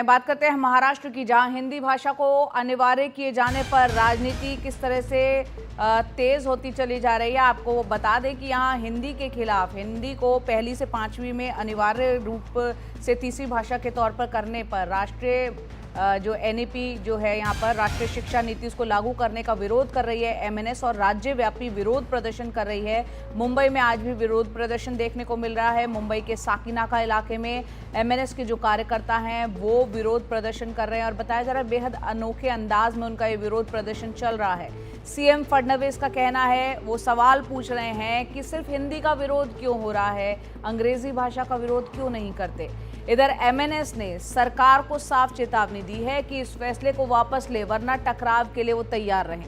बात करते हैं महाराष्ट्र की, जहां हिंदी भाषा को अनिवार्य किए जाने पर राजनीति किस तरह से तेज होती चली जा रही है। आपको बता दें कि यहां हिंदी के खिलाफ, हिंदी को पहली से पांचवी में अनिवार्य रूप से तीसरी भाषा के तौर पर करने पर राष्ट्रीय जो एनईपी जो है यहाँ पर राष्ट्रीय शिक्षा नीति, उसको लागू करने का विरोध कर रही है एमएनएस और राज्यव्यापी विरोध प्रदर्शन कर रही है। मुंबई में आज भी विरोध प्रदर्शन देखने को मिल रहा है। मुंबई के साकीनाका इलाके में एमएनएस के जो कार्यकर्ता हैं वो विरोध प्रदर्शन कर रहे हैं और बताया जा रहा है बेहद अनोखे अंदाज में उनका ये विरोध प्रदर्शन चल रहा है। सीएम फडणवीस का कहना है, वो सवाल पूछ रहे हैं कि सिर्फ हिंदी का विरोध क्यों हो रहा है, अंग्रेजी भाषा का विरोध क्यों नहीं करते। इधर एमएनएस ने सरकार को साफ चेतावनी दी है कि इस फैसले को वापस ले, वरना टकराव के लिए वो तैयार रहें।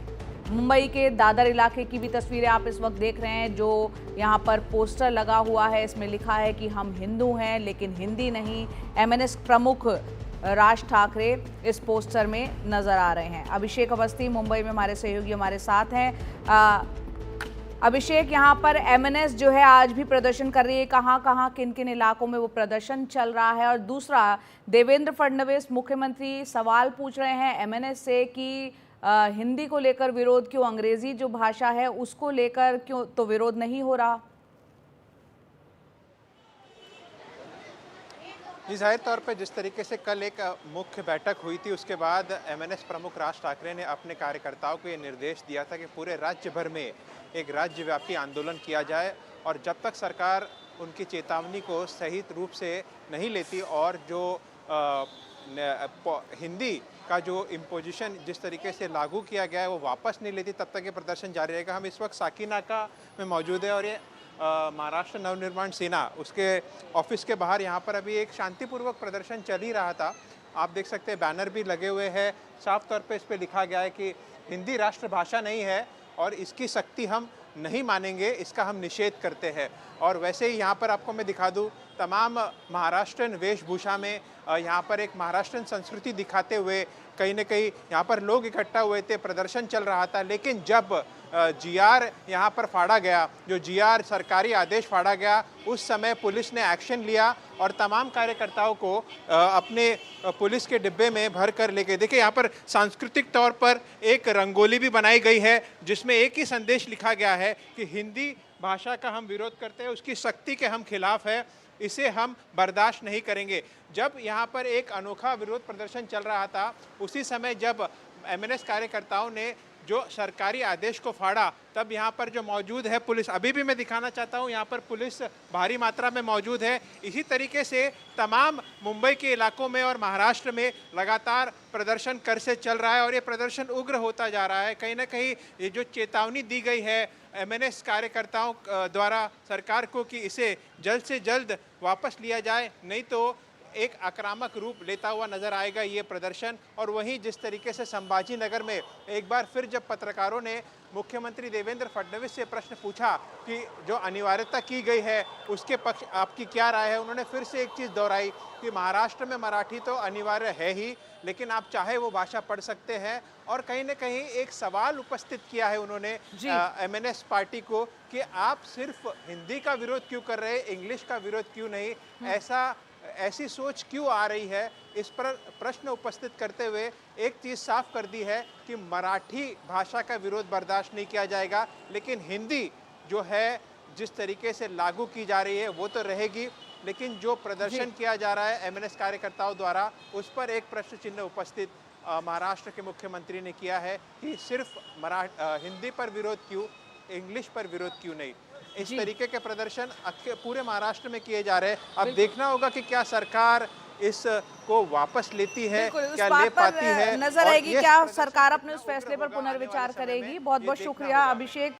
मुंबई के दादर इलाके की भी तस्वीरें आप इस वक्त देख रहे हैं, जो यहाँ पर पोस्टर लगा हुआ है, इसमें लिखा है कि हम हिंदू हैं लेकिन हिंदी नहीं। एमएनएस प्रमुख राज ठाकरे इस पोस्टर में नजर आ रहे हैं। अभिषेक अवस्थी मुंबई में हमारे सहयोगी हमारे साथ हैं। अभिषेक, यहाँ पर एमएनएस जो है आज भी प्रदर्शन कर रही है, कहाँ किन किन इलाकों में वो प्रदर्शन चल रहा है? और दूसरा, देवेंद्र फडणवीस मुख्यमंत्री सवाल पूछ रहे हैं एमएनएस से कि हिंदी को लेकर विरोध क्यों, अंग्रेजी जो भाषा है उसको लेकर क्यों तो विरोध नहीं हो रहा? जी, जाहिर तौर पर जिस तरीके से कल एक मुख्य बैठक हुई थी, उसके बाद एमएनएस प्रमुख राज ठाकरे ने अपने कार्यकर्ताओं को ये निर्देश दिया था कि पूरे राज्य भर में एक राज्यव्यापी आंदोलन किया जाए और जब तक सरकार उनकी चेतावनी को सही रूप से नहीं लेती और जो हिंदी का जो इम्पोजिशन जिस तरीके से लागू किया गया है वो वापस नहीं लेती, तब तक ये प्रदर्शन जारी रहेगा। हम इस वक्त साकीनाका में मौजूद है और ये महाराष्ट्र नवनिर्माण सेना उसके ऑफिस के बाहर यहाँ पर अभी एक शांतिपूर्वक प्रदर्शन चल ही रहा था। आप देख सकते हैं बैनर भी लगे हुए हैं, साफ तौर पे इस पे लिखा गया है कि हिंदी राष्ट्रभाषा नहीं है और इसकी सख्ती हम नहीं मानेंगे, इसका हम निषेध करते हैं। और वैसे ही यहाँ पर आपको मैं दिखा दूँ, तमाम महाराष्ट्रन वेशभूषा में यहाँ पर एक महाराष्ट्रन संस्कृति दिखाते हुए कहीं न कहीं यहाँ पर लोग इकट्ठा हुए थे, प्रदर्शन चल रहा था। लेकिन जब जीआर यहाँ पर फाड़ा गया, जो जीआर सरकारी आदेश फाड़ा गया, उस समय पुलिस ने एक्शन लिया और तमाम कार्यकर्ताओं को अपने पुलिस के डिब्बे में भर कर लेके, देखिए यहाँ पर सांस्कृतिक तौर पर एक रंगोली भी बनाई गई है जिसमें एक ही संदेश लिखा गया है कि हिंदी भाषा का हम विरोध करते हैं, उसकी सख्ती के हम खिलाफ है, इसे हम बर्दाश्त नहीं करेंगे। जब यहाँ पर एक अनोखा विरोध प्रदर्शन चल रहा था, उसी समय जब एमएनएस कार्यकर्ताओं ने जो सरकारी आदेश को फाड़ा, तब यहाँ पर जो मौजूद है पुलिस, अभी भी मैं दिखाना चाहता हूँ, यहाँ पर पुलिस भारी मात्रा में मौजूद है। इसी तरीके से तमाम मुंबई के इलाकों में और महाराष्ट्र में लगातार प्रदर्शन कर से चल रहा है और ये प्रदर्शन उग्र होता जा रहा है। कहीं ना कहीं ये जो चेतावनी दी गई है एमएनएस कार्यकर्ताओं द्वारा सरकार को कि इसे जल्द से जल्द वापस लिया जाए, नहीं तो एक आक्रामक रूप लेता हुआ नजर आएगा ये प्रदर्शन। और वहीं जिस तरीके से संभाजी नगर में एक बार फिर जब पत्रकारों ने मुख्यमंत्री देवेंद्र फडणवीस से प्रश्न पूछा कि जो अनिवार्यता की गई है उसके पक्ष आपकी क्या राय है, उन्होंने फिर से एक चीज़ दोहराई कि महाराष्ट्र में मराठी तो अनिवार्य है ही, लेकिन आप चाहे वो भाषा पढ़ सकते हैं। और कहीं ना कहीं एक सवाल उपस्थित किया है उन्होंने एमएनएस पार्टी को कि आप सिर्फ हिंदी का विरोध क्यों कर रहे हैं, इंग्लिश का विरोध क्यों नहीं, ऐसी सोच क्यों आ रही है। इस पर प्रश्न उपस्थित करते हुए एक चीज़ साफ कर दी है कि मराठी भाषा का विरोध बर्दाश्त नहीं किया जाएगा, लेकिन हिंदी जो है जिस तरीके से लागू की जा रही है वो तो रहेगी, लेकिन जो प्रदर्शन किया जा रहा है एमएनएस कार्यकर्ताओं द्वारा, उस पर एक प्रश्न चिन्ह उपस्थित महाराष्ट्र के मुख्यमंत्री ने किया है कि सिर्फ हिंदी पर विरोध क्यों, इंग्लिश पर विरोध क्यों नहीं। इस तरीके के प्रदर्शन पूरे महाराष्ट्र में किए जा रहे हैं। अब देखना होगा कि क्या सरकार इस को वापस लेती है, क्या ले पाती है, नजर आएगी क्या सरकार अपने उस फैसले पर पुनर्विचार करेगी। बहुत बहुत शुक्रिया अभिषेक।